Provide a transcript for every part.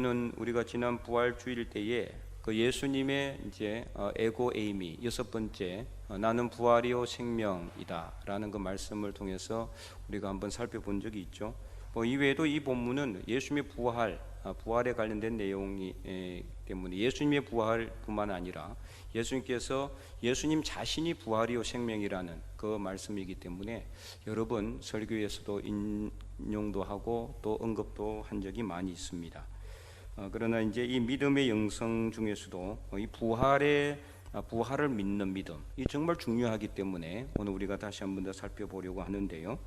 이유는 우리가 지난 부활 주일 때에 그 예수님의 이제 에고 에이미 여섯 번째 나는 부활이요 생명이다라는 그 말씀을 통해서 우리가 한번 살펴본 적이 있죠. 이외에도 이 본문은 예수님의 부활에 관련된 내용이 때문에 예수님의 부활뿐만 아니라 예수님께서 예수님 자신이 부활이요 생명이라는 그 말씀이기 때문에 여러 번 설교에서도 인용도 하고 또 언급도 한 적이 많이 있습니다. 그러나 이제 이 믿음의 영성 중에서도 이 부활을 믿는 믿음, 이 정말 중요하기 때문에 오늘 우리가 다시 한번 더 살펴보려고 하는데요.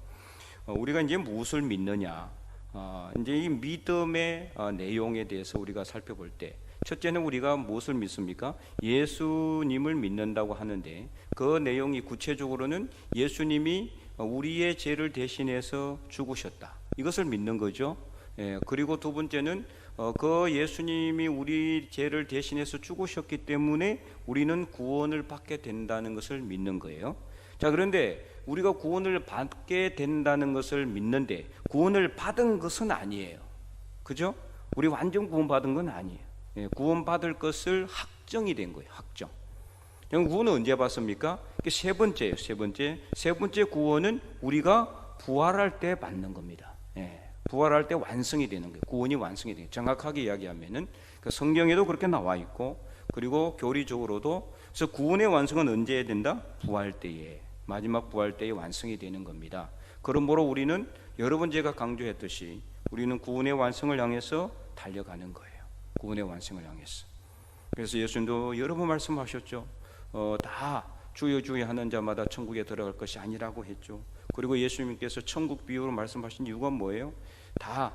우리가 이제 무엇을 믿느냐? 이제 이 믿음의 내용에 대해서 우리가 살펴볼 때, 첫째는 우리가 무엇을 믿습니까? 예수님을 믿는다고 하는데 그 내용이 구체적으로는 예수님이 우리의 죄를 대신해서 죽으셨다. 이것을 믿는 거죠. 그리고 두 번째는 그 예수님이 우리 죄를 대신해서 죽으셨기 때문에 우리는 구원을 받게 된다는 것을 믿는 거예요. 자, 그런데 우리가 구원을 받게 된다는 것을 믿는데 구원을 받은 것은 아니에요. 그죠? 우리 완전 구원받은 건 아니에요. 구원받을 것을 확정이 된 거예요. 확정. 구원은 언제 받습니까? 세 번째예요. 세 번째 구원은 우리가 부활할 때 받는 겁니다. 부활할 때 완성이 되는 거예요. 구원이 완성이 되는 거예요. 정확하게 이야기하면은 성경에도 그렇게 나와 있고, 그리고 교리적으로도 그래서 구원의 완성은 언제 해야 된다? 부활 때에, 마지막 부활 때에 완성이 되는 겁니다. 그러므로 우리는 여러 번 제가 강조했듯이 우리는 구원의 완성을 향해서 달려가는 거예요. 구원의 완성을 향해서. 그래서 예수님도 여러 번 말씀하셨죠. 다 주여 주여 하는 자마다 천국에 들어갈 것이 아니라고 했죠. 그리고 예수님께서 천국 비유로 말씀하신 이유가 뭐예요? 다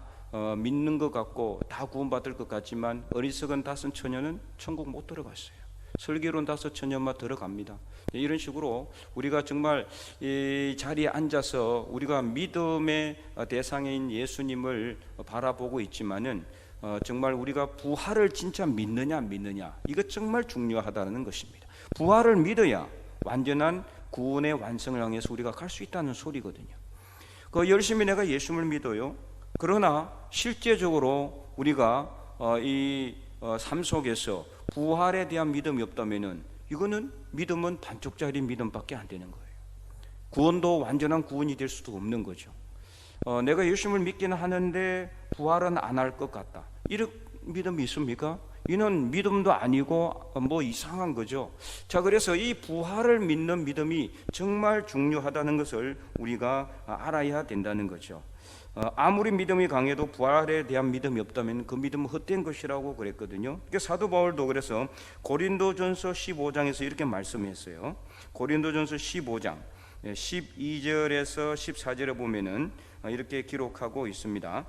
믿는 것 같고 다 구원받을 것 같지만 어리석은 다섯 처녀는 천국 못 들어갔어요. 슬기로운 다섯 처녀만 들어갑니다. 이런 식으로 우리가 정말 이 자리에 앉아서 우리가 믿음의 대상인 예수님을 바라보고 있지만은 정말 우리가 부활을 진짜 믿느냐 이거 정말 중요하다는 것입니다. 부활을 믿어야 완전한 구원의 완성을 향해서 우리가 갈 수 있다는 소리거든요. 열심히 내가 예수님을 믿어요. 그러나 실제적으로 우리가 이 삶 속에서 부활에 대한 믿음이 없다면은 이거는 믿음은 반쪽짜리 믿음밖에 안 되는 거예요. 구원도 완전한 구원이 될 수도 없는 거죠. 내가 예수님을 믿기는 하는데 부활은 안 할 것 같다. 이런 믿음이 있습니까? 이는 믿음도 아니고 이상한 거죠. 자, 그래서 이 부활을 믿는 믿음이 정말 중요하다는 것을 우리가 알아야 된다는 거죠. 아무리 믿음이 강해도 부활에 대한 믿음이 없다면 그 믿음은 헛된 것이라고 그랬거든요. 사도 바울도 그래서 고린도전서 15장에서 이렇게 말씀했어요. 고린도전서 15장 12절에서 14절에 보면은 이렇게 기록하고 있습니다.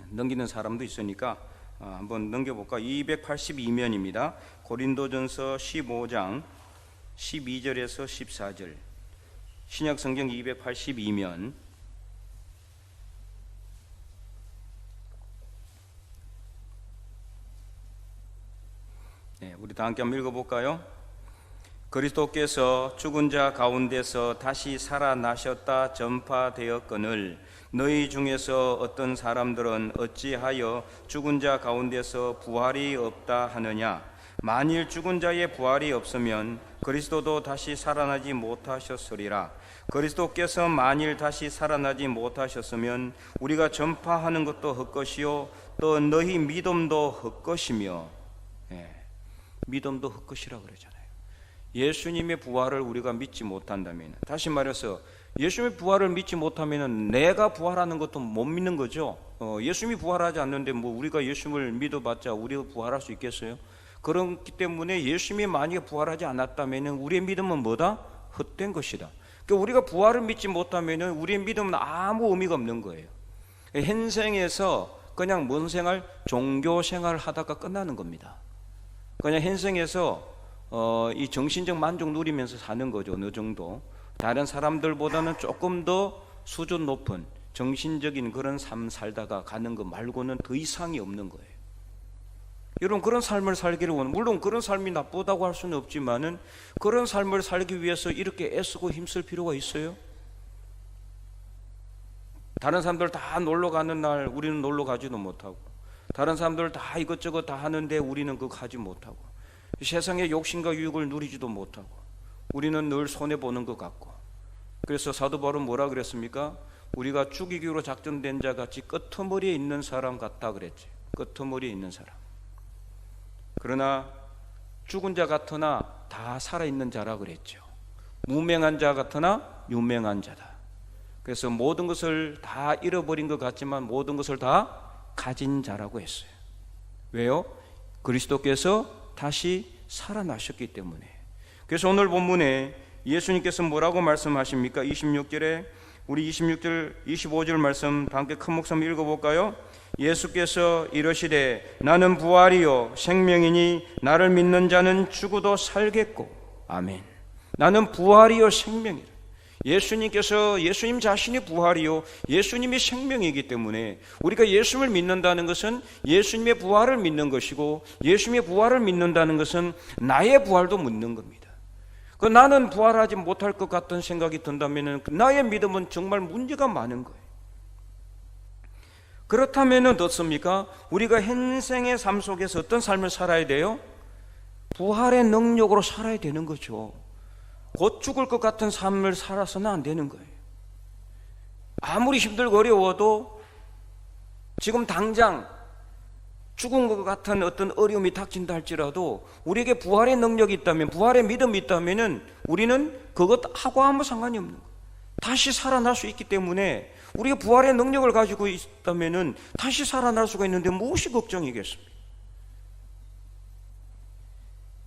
넘기는 사람도 있으니까 한번 넘겨볼까? 282면입니다. 고린도전서 15장 12절에서 14절, 신약성경 282면. 우리 다 함께 한번 읽어볼까요? 그리스도께서 죽은 자 가운데서 다시 살아나셨다 전파되었거늘 너희 중에서 어떤 사람들은 어찌하여 죽은 자 가운데서 부활이 없다 하느냐? 만일 죽은 자의 부활이 없으면 그리스도도 다시 살아나지 못하셨으리라. 그리스도께서 만일 다시 살아나지 못하셨으면 우리가 전파하는 것도 헛것이요 또 너희 믿음도 헛것이며. 믿음도 헛것이라 그러잖아요. 예수님의 부활을 우리가 믿지 못한다면, 다시 말해서 예수님의 부활을 믿지 못하면 내가 부활하는 것도 못 믿는 거죠. 예수님이 부활하지 않는데 우리가 예수님을 믿어봤자 우리가 부활할 수 있겠어요? 그렇기 때문에 예수님이 만약에 부활하지 않았다면 우리의 믿음은 뭐다? 헛된 것이다. 그러니까 우리가 부활을 믿지 못하면 우리의 믿음은 아무 의미가 없는 거예요. 현생에서 그냥 뭔 생활? 종교 생활을 하다가 끝나는 겁니다. 그냥 현생에서 이 정신적 만족 누리면서 사는 거죠. 어느 정도 다른 사람들보다는 조금 더 수준 높은 정신적인 그런 삶 살다가 가는 것 말고는 더 이상이 없는 거예요. 여러분, 그런 삶을 살기를 원하는, 물론 그런 삶이 나쁘다고 할 수는 없지만은 그런 삶을 살기 위해서 이렇게 애쓰고 힘쓸 필요가 있어요? 다른 사람들 다 놀러 가는 날 우리는 놀러 가지도 못하고, 다른 사람들 다 이것저것 다 하는데 우리는 그거 하지 못하고, 세상의 욕심과 유익을 누리지도 못하고, 우리는 늘 손해보는 것 같고. 그래서 사도 바울은 뭐라 그랬습니까? 우리가 죽이기로 작정된 자 같이 끄트머리에 있는 사람 같다 그랬지. 끄트머리에 있는 사람. 그러나 죽은 자 같으나 다 살아있는 자라 그랬죠. 무명한 자 같으나 유명한 자다. 그래서 모든 것을 다 잃어버린 것 같지만 모든 것을 다 가진 자라고 했어요. 왜요? 그리스도께서 다시 살아나셨기 때문에. 그래서 오늘 본문에 예수님께서 뭐라고 말씀하십니까? 26절에 우리 26절 25절 말씀 함께 큰 목소리로 읽어볼까요? 예수께서 이르시되 나는 부활이요 생명이니 나를 믿는 자는 죽어도 살겠고. 아멘. 나는 부활이요 생명이라. 예수님께서, 예수님 자신이 부활이요 예수님이 생명이기 때문에 우리가 예수님을 믿는다는 것은 예수님의 부활을 믿는 것이고, 예수님의 부활을 믿는다는 것은 나의 부활도 믿는 겁니다. 그 나는 부활하지 못할 것 같은 생각이 든다면 나의 믿음은 정말 문제가 많은 거예요. 그렇다면 어떻습니까? 우리가 현생의 삶 속에서 어떤 삶을 살아야 돼요? 부활의 능력으로 살아야 되는 거죠. 곧 죽을 것 같은 삶을 살아서는 안 되는 거예요. 아무리 힘들고 어려워도 지금 당장 죽은 것 같은 어떤 어려움이 닥친다 할지라도 우리에게 부활의 능력이 있다면, 부활의 믿음이 있다면 우리는 그것하고 아무 상관이 없는 거예요. 다시 살아날 수 있기 때문에 우리가 부활의 능력을 가지고 있다면 다시 살아날 수가 있는데 무엇이 걱정이겠습니까?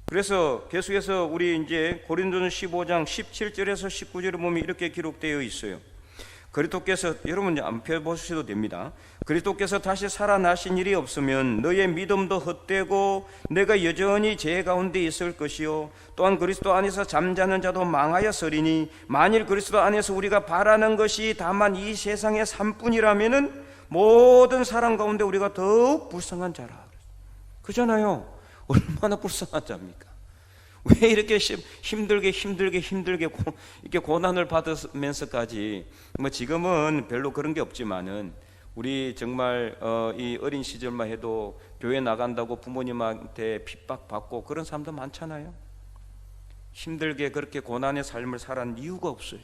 그래서 계속해서 우리 이제 고린도전 15장 17절에서 19절을 보면 이렇게 기록되어 있어요. 그리스도께서, 여러분 안 펴보셔도 됩니다. 그리스도께서 다시 살아나신 일이 없으면 너의 믿음도 헛되고 내가 여전히 죄 가운데 있을 것이요 또한 그리스도 안에서 잠자는 자도 망하였으리니 만일 그리스도 안에서 우리가 바라는 것이 다만 이 세상의 삶뿐이라면은 모든 사람 가운데 우리가 더욱 불쌍한 자라. 그잖아요. 얼마나 불쌍한 자입니까? 왜 이렇게 힘들게 이렇게 고난을 받으면서까지, 뭐 지금은 별로 그런 게 없지만은 우리 정말 이 어린 시절만 해도 교회 나간다고 부모님한테 핍박받고 그런 사람도 많잖아요. 힘들게 그렇게 고난의 삶을 살았는 이유가 없어요.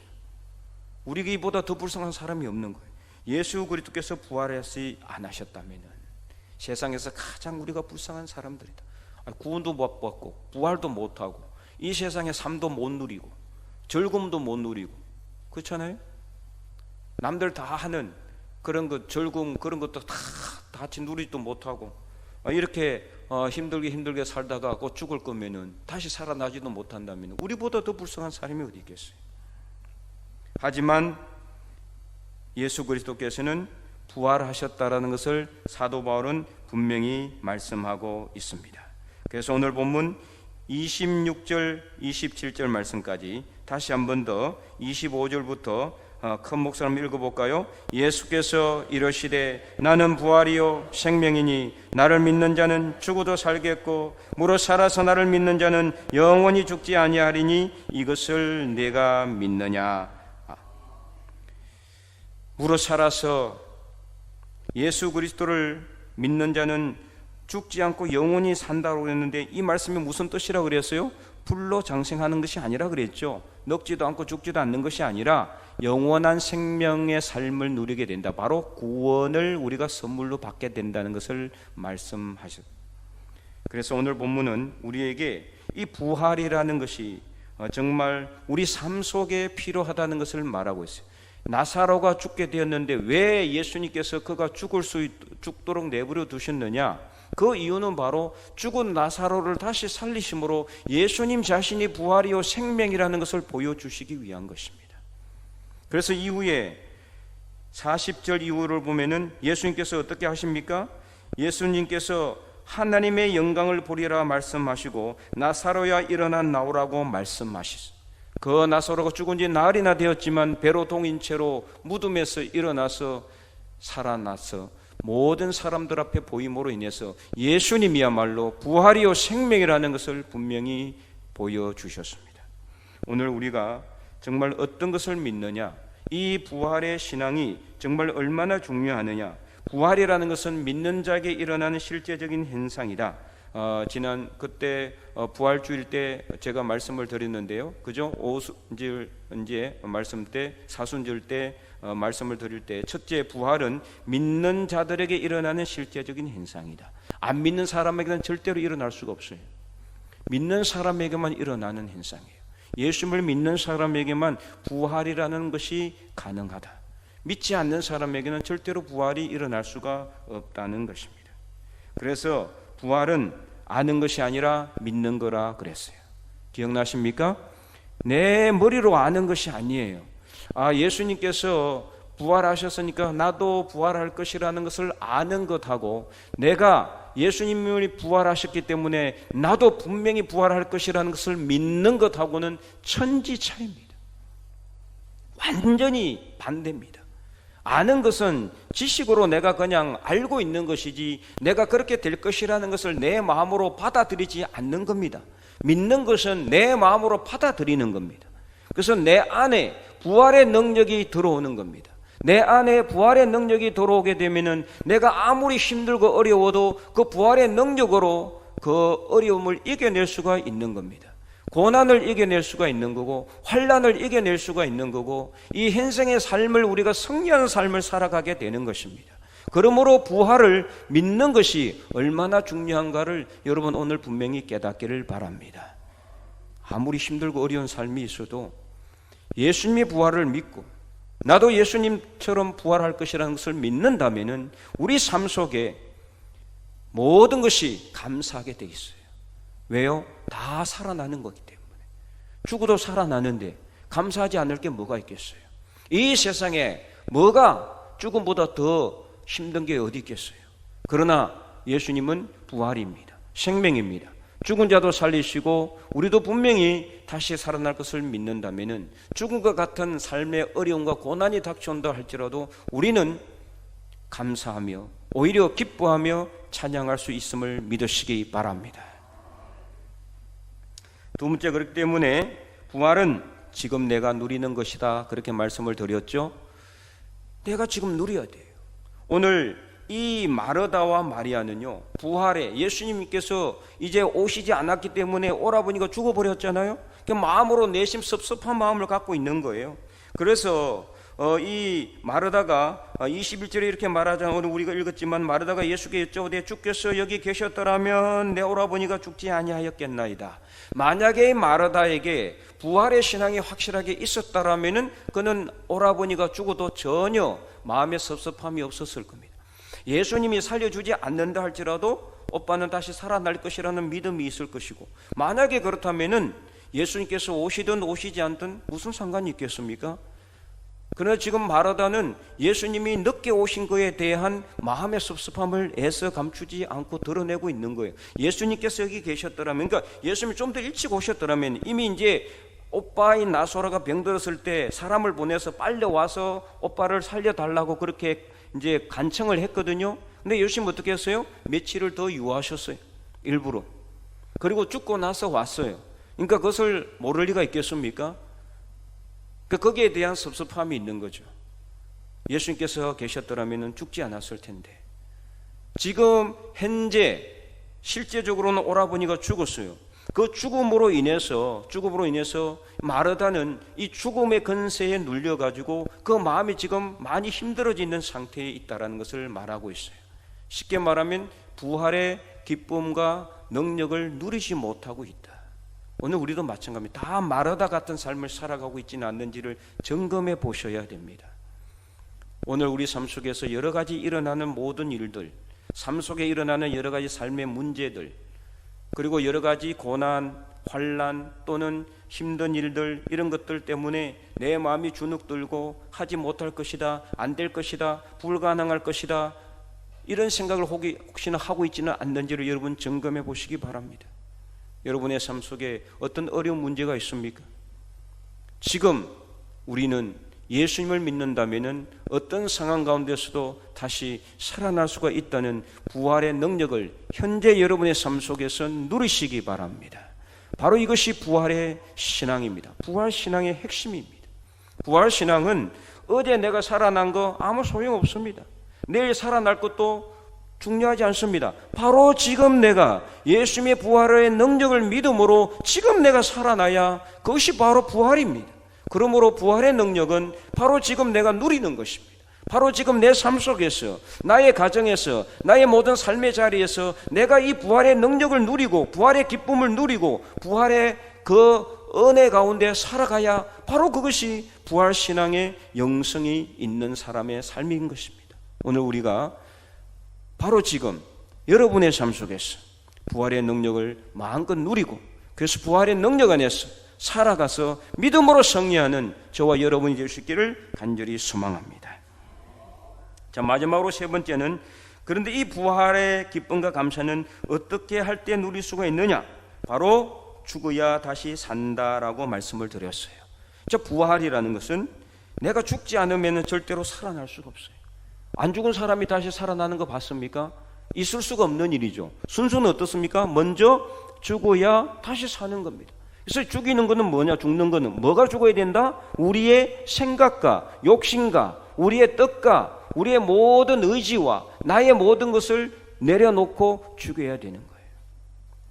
우리보다 더 불쌍한 사람이 없는 거예요. 예수 그리스도께서 부활하지 않으셨다면 세상에서 가장 우리가 불쌍한 사람들이다. 구원도 못 받고 부활도 못하고 이 세상의 삶도 못 누리고 즐거움도 못 누리고, 그렇잖아요. 남들 다 하는 그런 것, 즐거움 그런 것도 다 같이 누리지도 못하고 이렇게 힘들게 살다가 곧 죽을 거면은 다시 살아나지도 못한다면 우리보다 더 불쌍한 사람이 어디 있겠어요. 하지만 예수 그리스도께서는 부활하셨다라는 것을 사도 바울은 분명히 말씀하고 있습니다. 그래서 오늘 본문 26절 27절 말씀까지 다시 한 번 더 25절부터 큰 목소리로 읽어볼까요? 예수께서 이르시되 나는 부활이요 생명이니 나를 믿는 자는 죽어도 살겠고 무릇 살아서 나를 믿는 자는 영원히 죽지 아니하리니 이것을 내가 믿느냐. 무릇 살아서 예수 그리스도를 믿는 자는 죽지 않고 영원히 산다고 했는데 이 말씀이 무슨 뜻이라고 그랬어요? 불로 장생하는 것이 아니라 그랬죠. 늙지도 않고 죽지도 않는 것이 아니라 영원한 생명의 삶을 누리게 된다. 바로 구원을 우리가 선물로 받게 된다는 것을 말씀하셨습니다. 그래서 오늘 본문은 우리에게 이 부활이라는 것이 정말 우리 삶 속에 필요하다는 것을 말하고 있어요. 나사로가 죽게 되었는데 왜 예수님께서 그가 죽도록 내버려 두셨느냐? 그 이유는 바로 죽은 나사로를 다시 살리심으로 예수님 자신이 부활이요 생명이라는 것을 보여주시기 위한 것입니다. 그래서 이후에 40절 이후를 보면은 예수님께서 어떻게 하십니까? 예수님께서 하나님의 영광을 보리라 말씀하시고 나사로야 일어나 나오라고 말씀하시소. 그 나사로가 죽은 지 나흘이나 되었지만 배로 동인 채로 무덤에서 일어나서 살아나서 모든 사람들 앞에 보임으로 인해서 예수님이야말로 부활이요 생명이라는 것을 분명히 보여주셨습니다. 오늘 우리가 정말 어떤 것을 믿느냐, 이 부활의 신앙이 정말 얼마나 중요하느냐, 부활이라는 것은 믿는 자에게 일어나는 실제적인 현상이다. 지난 그때 부활주일 때 제가 말씀을 드렸는데요. 그죠? 오순절 이제 말씀 때, 사순절 때 말씀을 드릴 때 첫째, 부활은 믿는 자들에게 일어나는 실제적인 현상이다. 안 믿는 사람에게는 절대로 일어날 수가 없어요. 믿는 사람에게만 일어나는 현상이에요. 예수님을 믿는 사람에게만 부활이라는 것이 가능하다. 믿지 않는 사람에게는 절대로 부활이 일어날 수가 없다는 것입니다. 그래서 부활은 아는 것이 아니라 믿는 거라 그랬어요. 기억나십니까? 내 머리로 아는 것이 아니에요. 예수님께서 부활하셨으니까 나도 부활할 것이라는 것을 아는 것하고, 내가 예수님이 부활하셨기 때문에 나도 분명히 부활할 것이라는 것을 믿는 것하고는 천지 차이입니다. 완전히 반대입니다. 아는 것은 지식으로 내가 그냥 알고 있는 것이지, 내가 그렇게 될 것이라는 것을 내 마음으로 받아들이지 않는 겁니다. 믿는 것은 내 마음으로 받아들이는 겁니다. 그래서 내 안에 부활의 능력이 들어오는 겁니다. 내 안에 부활의 능력이 들어오게 되면은 내가 아무리 힘들고 어려워도 그 부활의 능력으로 그 어려움을 이겨낼 수가 있는 겁니다. 고난을 이겨낼 수가 있는 거고, 환난을 이겨낼 수가 있는 거고, 이 현생의 삶을 우리가 승리하는 삶을 살아가게 되는 것입니다. 그러므로 부활을 믿는 것이 얼마나 중요한가를 여러분 오늘 분명히 깨닫기를 바랍니다. 아무리 힘들고 어려운 삶이 있어도 예수님이 부활을 믿고 나도 예수님처럼 부활할 것이라는 것을 믿는다면은 우리 삶 속에 모든 것이 감사하게 돼 있어요. 왜요? 다 살아나는 거기 때문에. 죽어도 살아나는데 감사하지 않을 게 뭐가 있겠어요? 이 세상에 뭐가 죽음보다 더 힘든 게 어디 있겠어요? 그러나 예수님은 부활입니다. 생명입니다. 죽은 자도 살리시고 우리도 분명히 다시 살아날 것을 믿는다면은 죽음과 같은 삶의 어려움과 고난이 닥쳐온다 할지라도 우리는 감사하며 오히려 기뻐하며 찬양할 수 있음을 믿으시기 바랍니다. 두 번째, 그렇기 때문에 부활은 지금 내가 누리는 것이다, 그렇게 말씀을 드렸죠. 내가 지금 누려야 돼요. 오늘 이 마르다와 마리아는요, 부활에 예수님께서 이제 오시지 않았기 때문에 오라버니가 죽어버렸잖아요. 그 마음으로 내심 섭섭한 마음을 갖고 있는 거예요. 그래서 이 마르다가 21절에 이렇게 말하잖아요. 오늘 우리가 읽었지만, 마르다가 예수께 여쭤오되 주께서 여기 계셨더라면 내 오라버니가 죽지 아니하였겠나이다. 만약에 마르다에게 부활의 신앙이 확실하게 있었다라면은 그는 오라버니가 죽어도 전혀 마음에 섭섭함이 없었을 겁니다. 예수님이 살려주지 않는다 할지라도 오빠는 다시 살아날 것이라는 믿음이 있을 것이고, 만약에 그렇다면은 예수님께서 오시든 오시지 않든 무슨 상관이 있겠습니까? 그러나 지금 마르다는 예수님이 늦게 오신 것에 대한 마음의 섭섭함을 애써 감추지 않고 드러내고 있는 거예요. 예수님께서 여기 계셨더라면, 그러니까 예수님이 좀 더 일찍 오셨더라면 이미 이제 오빠인 나소라가 병들었을 때 사람을 보내서 빨리 와서 오빠를 살려달라고 그렇게 이제 간청을 했거든요. 근데 예수님 어떻게 했어요? 며칠을 더 유하셨어요. 일부러. 그리고 죽고 나서 왔어요. 그러니까 그것을 모를 리가 있겠습니까? 거기에 대한 섭섭함이 있는 거죠. 예수님께서 계셨더라면 죽지 않았을 텐데, 지금 현재 실제적으로는 오라버니가 죽었어요. 그 죽음으로 인해서 마르다는 이 죽음의 근세에 눌려가지고 그 마음이 지금 많이 힘들어지는 상태에 있다는 것을 말하고 있어요. 쉽게 말하면 부활의 기쁨과 능력을 누리지 못하고 있다. 오늘 우리도 마찬가지입니다. 다 마르다 같은 삶을 살아가고 있지는 않는지를 점검해 보셔야 됩니다. 오늘 우리 삶 속에서 여러 가지 일어나는 모든 일들, 삶 속에 일어나는 여러 가지 삶의 문제들, 그리고 여러 가지 고난, 환난 또는 힘든 일들, 이런 것들 때문에 내 마음이 주눅들고 하지 못할 것이다, 안 될 것이다, 불가능할 것이다, 이런 생각을 혹시나 하고 있지는 않는지를 여러분 점검해 보시기 바랍니다. 여러분의 삶 속에 어떤 어려운 문제가 있습니까? 지금 우리는 예수님을 믿는다면 어떤 상황 가운데서도 다시 살아날 수가 있다는 부활의 능력을 현재 여러분의 삶 속에서 누리시기 바랍니다. 바로 이것이 부활의 신앙입니다. 부활 신앙의 핵심입니다. 부활 신앙은 어제 내가 살아난 거 아무 소용없습니다. 내일 살아날 것도 중요하지 않습니다. 바로 지금 내가 예수님의 부활의 능력을 믿음으로 지금 내가 살아나야 그것이 바로 부활입니다. 그러므로 부활의 능력은 바로 지금 내가 누리는 것입니다. 바로 지금 내 삶 속에서, 나의 가정에서, 나의 모든 삶의 자리에서 내가 이 부활의 능력을 누리고 부활의 기쁨을 누리고 부활의 그 은혜 가운데 살아가야 바로 그것이 부활신앙의 영성이 있는 사람의 삶인 것입니다. 오늘 우리가 바로 지금 여러분의 삶 속에서 부활의 능력을 마음껏 누리고 그래서 부활의 능력 안에서 살아가서 믿음으로 승리하는 저와 여러분이 될 수 있기를 간절히 소망합니다. 자, 마지막으로 세 번째는, 그런데 이 부활의 기쁨과 감사는 어떻게 할 때 누릴 수가 있느냐? 바로 죽어야 다시 산다라고 말씀을 드렸어요. 저 부활이라는 것은 내가 죽지 않으면 절대로 살아날 수가 없어요. 안 죽은 사람이 다시 살아나는 거 봤습니까? 있을 수가 없는 일이죠. 순서는 어떻습니까? 먼저 죽어야 다시 사는 겁니다. 그래서 죽이는 거는 뭐냐? 죽는 거는 뭐가 죽어야 된다? 우리의 생각과 욕심과 우리의 뜻과 우리의 모든 의지와 나의 모든 것을 내려놓고 죽여야 되는 거예요.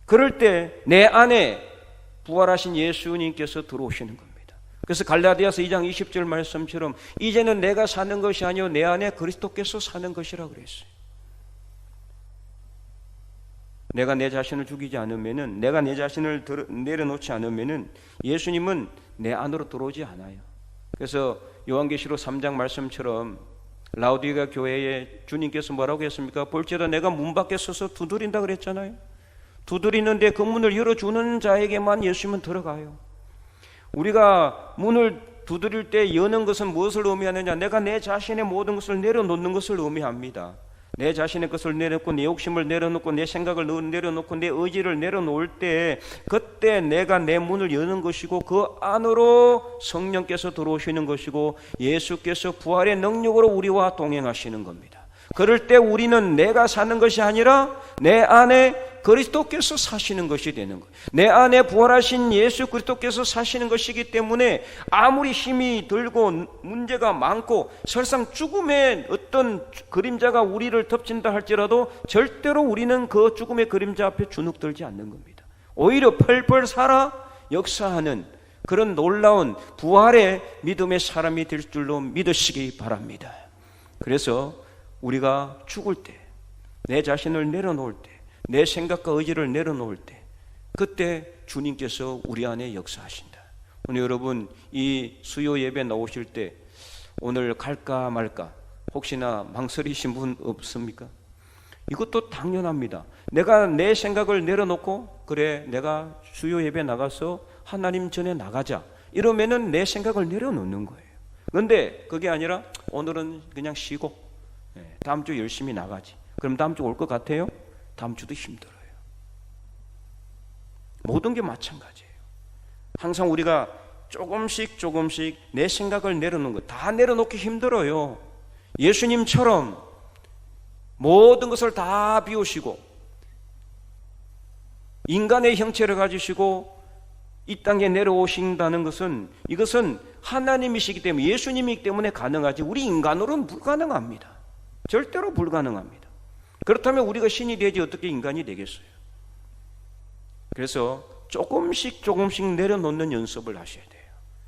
그럴 때 내 안에 부활하신 예수님께서 들어오시는 겁니다. 그래서 갈라디아서 2장 20절 말씀처럼 이제는 내가 사는 것이 아니요 내 안에 그리스도께서 사는 것이라고 그랬어요. 내가 내 자신을 죽이지 않으면은, 내가 내 자신을 내려놓지 않으면은 예수님은 내 안으로 들어오지 않아요. 그래서 요한계시록 3장 말씀처럼 라우디게아 교회에 주님께서 뭐라고 했습니까? 볼지어다 내가 문 밖에 서서 두드린다 그랬잖아요. 두드리는데 그 문을 열어주는 자에게만 예수님은 들어가요. 우리가 문을 두드릴 때 여는 것은 무엇을 의미하느냐? 내가 내 자신의 모든 것을 내려놓는 것을 의미합니다. 내 자신의 것을 내려놓고 내 욕심을 내려놓고 내 생각을 내려놓고 내 의지를 내려놓을 때 그때 내가 내 문을 여는 것이고 그 안으로 성령께서 들어오시는 것이고 예수께서 부활의 능력으로 우리와 동행하시는 겁니다. 그럴 때 우리는 내가 사는 것이 아니라 내 안에 그리스도께서 사시는 것이 되는 거예요. 내 안에 부활하신 예수 그리스도께서 사시는 것이기 때문에 아무리 힘이 들고 문제가 많고 설상 죽음의 어떤 그림자가 우리를 덮친다 할지라도 절대로 우리는 그 죽음의 그림자 앞에 주눅들지 않는 겁니다. 오히려 펄펄 살아 역사하는 그런 놀라운 부활의 믿음의 사람이 될 줄로 믿으시기 바랍니다. 그래서 우리가 죽을 때, 내 자신을 내려놓을 때, 내 생각과 의지를 내려놓을 때 그때 주님께서 우리 안에 역사하신다. 오늘 여러분 이 수요 예배 나오실 때 오늘 갈까 말까 혹시나 망설이신 분 없습니까? 이것도 당연합니다. 내가 내 생각을 내려놓고 그래 내가 수요 예배 나가서 하나님 전에 나가자 이러면은 내 생각을 내려놓는 거예요. 그런데 그게 아니라 오늘은 그냥 쉬고 다음 주 열심히 나가지. 그럼 다음 주 올 것 같아요? 다음 주도 힘들어요. 모든 게 마찬가지예요. 항상 우리가 조금씩 내 생각을 내려놓는 것, 다 내려놓기 힘들어요. 예수님처럼 모든 것을 다 비우시고 인간의 형체를 가지시고 이 땅에 내려오신다는 것은 이것은 하나님이시기 때문에 예수님이기 때문에 가능하지 우리 인간으로는 불가능합니다. 절대로 불가능합니다. 그렇다면 우리가 신이 되지 어떻게 인간이 되겠어요? 그래서 조금씩 내려놓는 연습을 하셔야 돼요.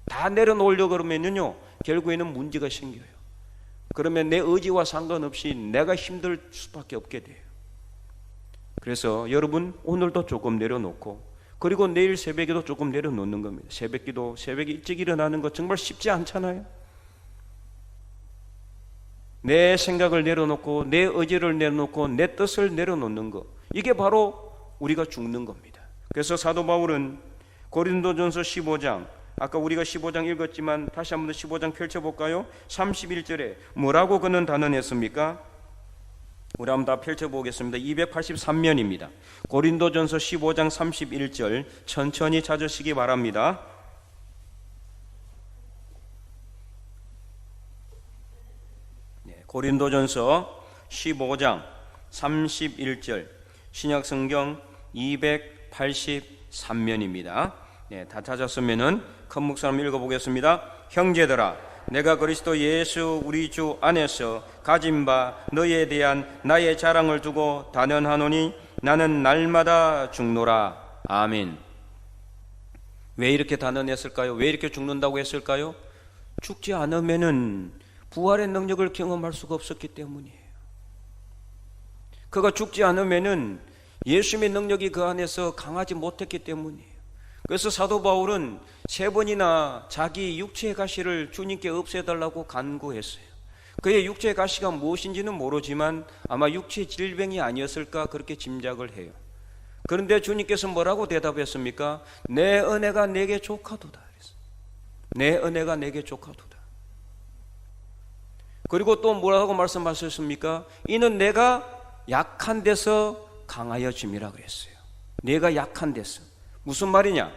다 내려놓으려고 그러면요 결국에는 문제가 생겨요. 그러면 내 의지와 상관없이 내가 힘들 수밖에 없게 돼요. 그래서 여러분 오늘도 조금 내려놓고 그리고 내일 새벽에도 조금 내려놓는 겁니다. 새벽기도 새벽에 일찍 일어나는 거 정말 쉽지 않잖아요. 내 생각을 내려놓고 내 의지를 내려놓고 내 뜻을 내려놓는 것, 이게 바로 우리가 죽는 겁니다. 그래서 사도 바울은 고린도전서 15장, 아까 우리가 15장 읽었지만 다시 한번 15장 펼쳐볼까요? 31절에 뭐라고 그는 단언했습니까? 우리 한번 다 펼쳐보겠습니다. 283면입니다. 고린도전서 15장 31절 천천히 찾으시기 바랍니다. 고린도전서 15장 31절 신약성경 283면입니다. 다 찾았으면은 큰 목소리로 읽어보겠습니다. 형제들아 내가 그리스도 예수 우리 주 안에서 가진 바 너희에 대한 나의 자랑을 두고 단언하노니 나는 날마다 죽노라. 아멘. 왜 이렇게 단언했을까요? 왜 이렇게 죽는다고 했을까요? 죽지 않으면은 부활의 능력을 경험할 수가 없었기 때문이에요. 그가 죽지 않으면은 예수님의 능력이 그 안에서 강하지 못했기 때문이에요. 그래서 사도 바울은 3번이나 자기 육체의 가시를 주님께 없애달라고 간구했어요. 그의 육체의 가시가 무엇인지는 모르지만 아마 육체의 질병이 아니었을까 그렇게 짐작을 해요. 그런데 주님께서 뭐라고 대답했습니까? 내 은혜가 내게 족하도다. 내 은혜가 내게 족하도다. 그리고 또 뭐라고 말씀하셨습니까? 이는 내가 약한 데서 강하여짐이라 그랬어요. 내가 약한 데서. 무슨 말이냐?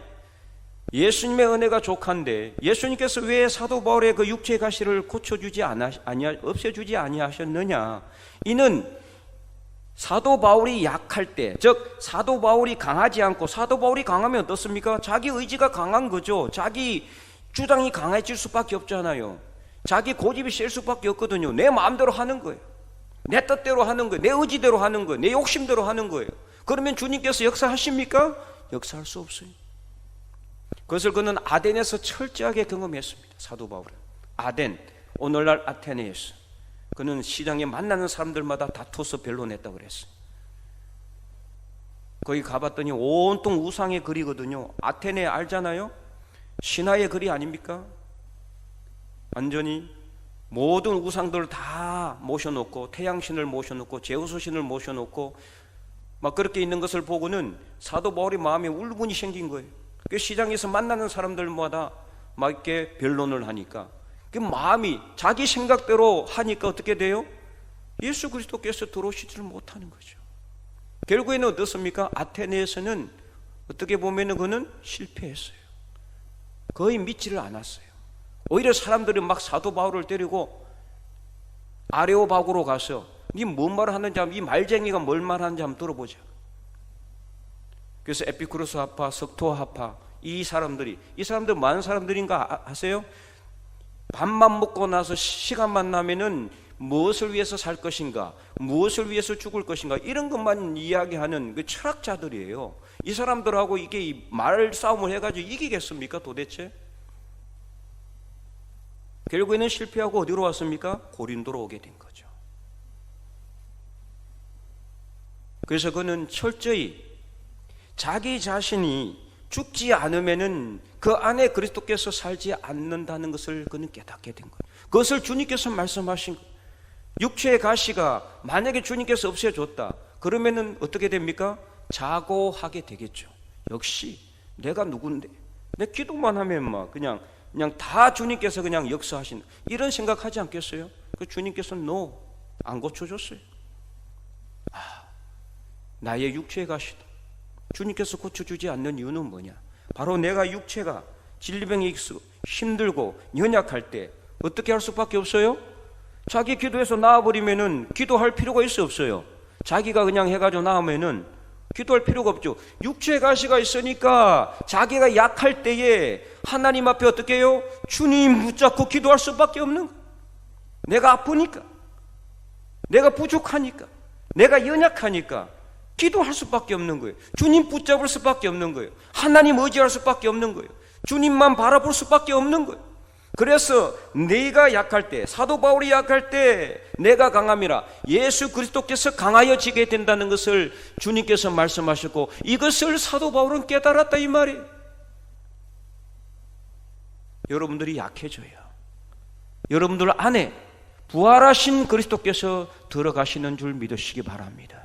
예수님의 은혜가 족한데 예수님께서 왜 사도 바울의 그 육체의 가시를 없애주지 아니하셨느냐? 이는 사도 바울이 약할 때, 즉 사도 바울이 강하지 않고, 사도 바울이 강하면 어떻습니까? 자기 의지가 강한 거죠. 자기 주장이 강해질 수밖에 없잖아요. 자기 고집이 셀 수밖에 없거든요. 내 마음대로 하는 거예요. 내 뜻대로 하는 거예요. 내 의지대로 하는 거예요. 내 욕심대로 하는 거예요. 그러면 주님께서 역사하십니까? 역사할 수 없어요. 그것을 그는 아덴에서 철저하게 경험했습니다. 사도 바울은 아덴, 오늘날 아테네에서 그는 시장에 만나는 사람들마다 다투어서 변론했다고 그랬어요. 거기 가봤더니 온통 우상의 거리거든요. 아테네 알잖아요? 신화의 거리 아닙니까? 완전히 모든 우상들을 다 모셔놓고, 태양신을 모셔놓고, 제우스신을 모셔놓고 막 그렇게 있는 것을 보고는 사도 바울의 마음에 울분이 생긴 거예요. 그 시장에서 만나는 사람들마다 막 이렇게 변론을 하니까 그 마음이 자기 생각대로 하니까 어떻게 돼요? 예수 그리스도께서 들어오시지를 못하는 거죠. 결국에는 어떻습니까? 아테네에서는 어떻게 보면 그는 실패했어요. 거의 믿지를 않았어요. 오히려 사람들이 막 사도 바울을 때리고 아레오바고로 가서 니 뭔 말을 하는지 한번, 이 말쟁이가 뭘 말하는지 한번 들어보자. 그래서 에피쿠로스 하파, 석토 하파, 이 사람들 많은 사람들인가 아세요? 밥만 먹고 나서 시간만 나면은 무엇을 위해서 살 것인가, 무엇을 위해서 죽을 것인가, 이런 것만 이야기하는 그 철학자들이에요. 이 사람들하고 이게 말 싸움을 해가지고 이기겠습니까 도대체? 결국에는 실패하고 어디로 왔습니까? 고린도로 오게 된 거죠. 그래서 그는 철저히 자기 자신이 죽지 않으면은 그 안에 그리스도께서 살지 않는다는 것을 그는 깨닫게 된 거예요. 그것을 주님께서 말씀하신 거예요. 육체의 가시가 만약에 주님께서 없애줬다 그러면은 어떻게 됩니까? 자고하게 되겠죠. 역시 내가 누군데, 내 기도만 하면 막 그냥 다 주님께서 그냥 역사하신, 이런 생각하지 않겠어요? 그 주님께서는 안 고쳐줬어요. 나의 육체의 가시다. 주님께서 고쳐주지 않는 이유는 뭐냐? 바로 내가 육체가 질병이 있고 힘들고 연약할 때 어떻게 할 수밖에 없어요? 자기 기도해서 나아버리면은 기도할 필요가 있어 없어요? 자기가 그냥 해가지고 나으면은 기도할 필요가 없죠. 육체의 가시가 있으니까 자기가 약할 때에 하나님 앞에 어떻게 해요? 주님 붙잡고 기도할 수밖에 없는 거예요. 내가 아프니까, 내가 부족하니까, 내가 연약하니까 기도할 수밖에 없는 거예요. 주님 붙잡을 수밖에 없는 거예요. 하나님 의지할 수밖에 없는 거예요. 주님만 바라볼 수밖에 없는 거예요. 그래서 내가 약할 때, 사도 바울이 약할 때 내가 강함이라, 예수 그리스도께서 강하여지게 된다는 것을 주님께서 말씀하셨고, 이것을 사도 바울은 깨달았다 이 말이에요. 여러분들이 약해져야 여러분들 안에 부활하신 그리스도께서 들어가시는 줄 믿으시기 바랍니다.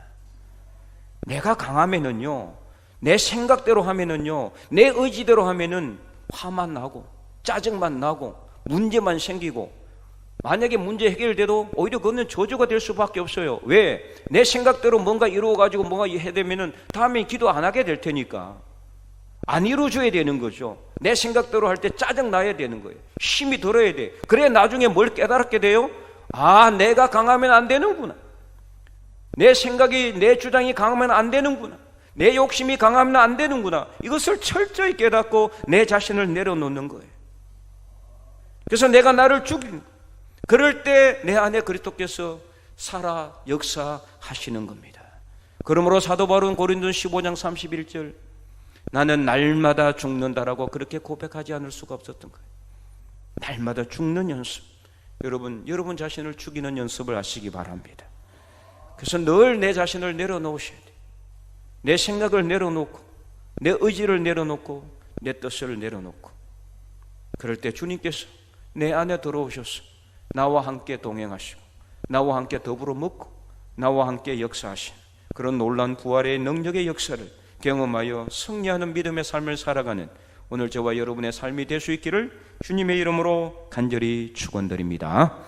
내가 강하면은요, 내 생각대로 하면은요, 내 의지대로 하면은 화만 나고 짜증만 나고 문제만 생기고, 만약에 문제 해결돼도 오히려 그거는 저주가 될 수밖에 없어요. 왜? 내 생각대로 뭔가 이루어가지고 뭔가 해되면은 다음에 기도 안 하게 될 테니까 안 이루어줘야 되는 거죠. 내 생각대로 할 때 짜증 나야 되는 거예요. 힘이 들어야 돼. 그래야 나중에 뭘 깨달게 돼요? 내가 강하면 안 되는구나. 내 생각이, 내 주장이 강하면 안 되는구나. 내 욕심이 강하면 안 되는구나. 이것을 철저히 깨닫고 내 자신을 내려놓는 거예요. 그래서 내가 나를 죽인, 그럴 때 내 안에 그리스도께서 살아 역사하시는 겁니다. 그러므로 사도 바울은 고린도전 15장 31절 나는 날마다 죽는다라고 그렇게 고백하지 않을 수가 없었던 거예요. 날마다 죽는 연습. 여러분 자신을 죽이는 연습을 하시기 바랍니다. 그래서 늘 내 자신을 내려놓으셔야 돼요. 내 생각을 내려놓고 내 의지를 내려놓고 내 뜻을 내려놓고, 그럴 때 주님께서 내 안에 들어오셔서 나와 함께 동행하시고 나와 함께 더불어 먹고 나와 함께 역사하신 그런 놀라운 부활의 능력의 역사를 경험하여 승리하는 믿음의 삶을 살아가는 오늘 저와 여러분의 삶이 될 수 있기를 주님의 이름으로 간절히 축원드립니다.